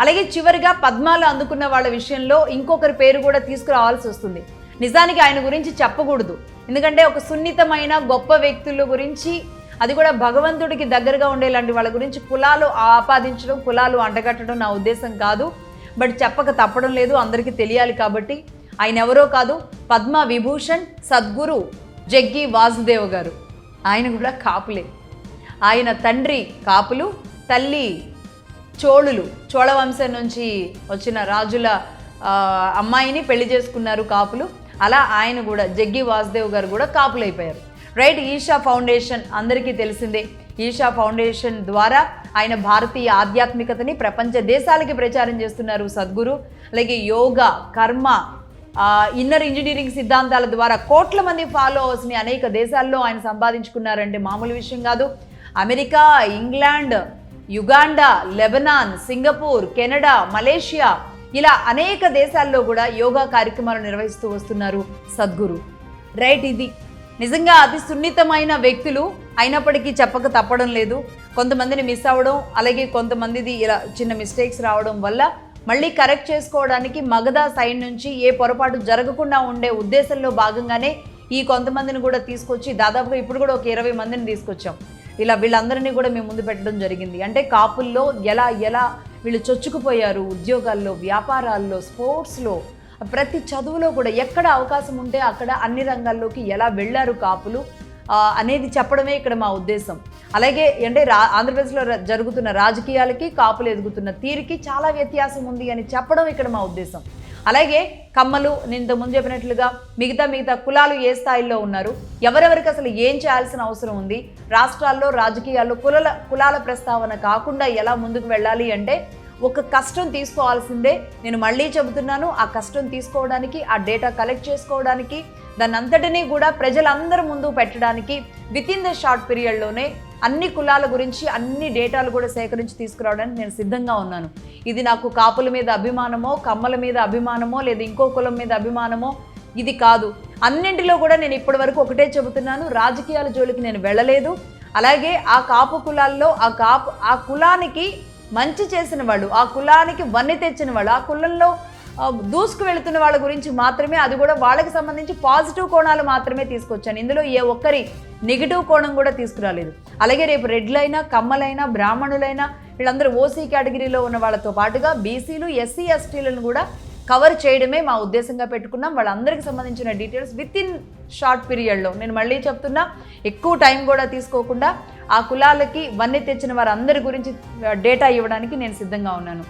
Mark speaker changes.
Speaker 1: అలాగే చివరిగా పద్మాలు అందుకున్న వాళ్ళ విషయంలో ఇంకొకరి పేరు కూడా తీసుకురావాల్సి వస్తుంది. నిజానికి ఆయన గురించి చెప్పకూడదు, ఎందుకంటే ఒక సున్నితమైన గొప్ప వ్యక్తుల గురించి, అది కూడా భగవంతుడికి దగ్గరగా ఉండేలాంటి వాళ్ళ గురించి కులాలు ఆపాదించడం, కులాలు అంటగట్టడం నా ఉద్దేశం కాదు. బట్ చెప్పక తప్పడం లేదు, అందరికీ తెలియాలి కాబట్టి. ఆయన ఎవరో కాదు, పద్మ విభూషణ్ సద్గురు జగ్గి వాసుదేవ్ గారు. ఆయన కూడా కాపులే. ఆయన తండ్రి కాపులు, తల్లి చోళులు, చోళ వంశం నుంచి వచ్చిన రాజుల అమ్మాయిని పెళ్లి చేసుకున్నారు కాపులు. అలా ఆయన కూడా జగ్గి వాసుదేవ్ గారు కూడా కాపులు అయిపోయారు. రైట్. ఈషా ఫౌండేషన్ అందరికీ తెలిసిందే. ఈషా ఫౌండేషన్ ద్వారా ఆయన భారతీయ ఆధ్యాత్మికతని ప్రపంచ దేశాలకి ప్రచారం చేస్తున్నారు సద్గురు. అలాగే యోగా, కర్మ, ఇన్నర్ ఇంజనీరింగ్ సిద్ధాంతాల ద్వారా కోట్ల మంది ఫాలోవర్స్ని అనేక దేశాల్లో ఆయన సంపాదించుకున్నారంటే మామూలు విషయం కాదు. America, England, Uganda, Lebanon, Singapore, Canada, Malaysia, ఇలా అనేక దేశాల్లో కూడా యోగా కార్యక్రమాలు నిర్వహిస్తూ వస్తున్నారు సద్గురు. రైట్. ఇది నిజంగా అతి సున్నితమైన వ్యక్తులు అయినప్పటికీ చెప్పక తప్పడం లేదు. కొంతమందిని మిస్ అవ్వడం, అలాగే కొంతమందిది ఇలా చిన్న మిస్టేక్స్ రావడం వల్ల మళ్ళీ కరెక్ట్ చేసుకోవడానికి మగధా సైడ్ నుంచి ఏ పొరపాటు జరగకుండా ఉండే ఉద్దేశంలో భాగంగానే ఈ కొంతమందిని కూడా తీసుకొచ్చి, దాదాపుగా ఇప్పుడు కూడా ఒక 20 మందిని తీసుకొచ్చాం. ఇలా వీళ్ళందరినీ కూడా మేము ముందు పెట్టడం జరిగింది. అంటే కాపుల్లో ఎలా వీళ్ళు చొచ్చుకుపోయారు, ఉద్యోగాల్లో, వ్యాపారాల్లో, స్పోర్ట్స్లో, ప్రతి చదువులో కూడా ఎక్కడ అవకాశం ఉంటే అక్కడ అన్ని రంగాల్లోకి ఎలా వెళ్ళారు కాపులు అనేది చెప్పడమే ఇక్కడ మా ఉద్దేశం. అలాగే అంటే ఆంధ్రప్రదేశ్లో జరుగుతున్న రాజకీయాలకి కాపులు ఎదుగుతున్న తీరుకి చాలా వ్యత్యాసం ఉంది అని చెప్పడం ఇక్కడ మా ఉద్దేశం. అలాగే కమ్మలు, నేను ఇంతకుముందు చెప్పినట్లుగా మిగతా కులాలు ఏ స్థాయిలో ఉన్నారు, ఎవరెవరికి అసలు ఏం చేయాల్సిన అవసరం ఉంది, రాష్ట్రాల్లో రాజకీయాల్లో కులాల ప్రస్తావన కాకుండా ఎలా ముందుకు వెళ్ళాలి అంటే ఒక కష్టం తీసుకోవాల్సిందే. నేను మళ్ళీ చెబుతున్నాను, ఆ కష్టం తీసుకోవడానికి, ఆ డేటా కలెక్ట్ చేసుకోవడానికి, దాన్ని అంతటినీ కూడా ప్రజలందరి ముందు పెట్టడానికి వితిన్ ద షార్ట్ పీరియడ్లోనే అన్ని కులాల గురించి అన్ని డేటాలు కూడా సేకరించి తీసుకురావడానికి నేను సిద్ధంగా ఉన్నాను. ఇది నాకు కాపుల మీద అభిమానమో, కమ్మల మీద అభిమానమో, లేదా ఇంకో కులం మీద అభిమానమో ఇది కాదు. అన్నింటిలో కూడా నేను ఇప్పటి వరకు ఒకటే చెబుతున్నాను, రాజకీయాల జోలికి నేను వెళ్ళలేదు. అలాగే ఆ కాపు కులాల్లో ఆ కులానికి మంచి చేసిన వాళ్ళు, ఆ కులానికి వన్నె తెచ్చిన వాళ్ళు, ఆ కులంలో దూసుకు వెళుతున్న వాళ్ళ గురించి మాత్రమే, అది కూడా వాళ్ళకి సంబంధించి పాజిటివ్ కోణాలు మాత్రమే తీసుకొచ్చాను. ఇందులో ఏ ఒక్కరి నెగిటివ్ కోణం కూడా తీసుకురాలేదు. అలాగే రేపు రెడ్లైనా, కమ్మలైనా, బ్రాహ్మణులైనా వీళ్ళందరూ ఓసీ కేటగిరీలో ఉన్న వాళ్ళతో పాటుగా బీసీలు, ఎస్సీ, ఎస్టీలను కూడా కవర్ చేయడమే మా ఉద్దేశంగా పెట్టుకున్నాం. వాళ్ళందరికీ సంబంధించిన డీటెయిల్స్ వితిన్ షార్ట్ పీరియడ్లో, నేను మళ్ళీ చెప్తున్నా, ఎక్కువ టైం కూడా తీసుకోకుండా ఆ కులాలకి వన్నె తెచ్చిన వారందరి గురించి డేటా ఇవ్వడానికి నేను సిద్ధంగా ఉన్నాను.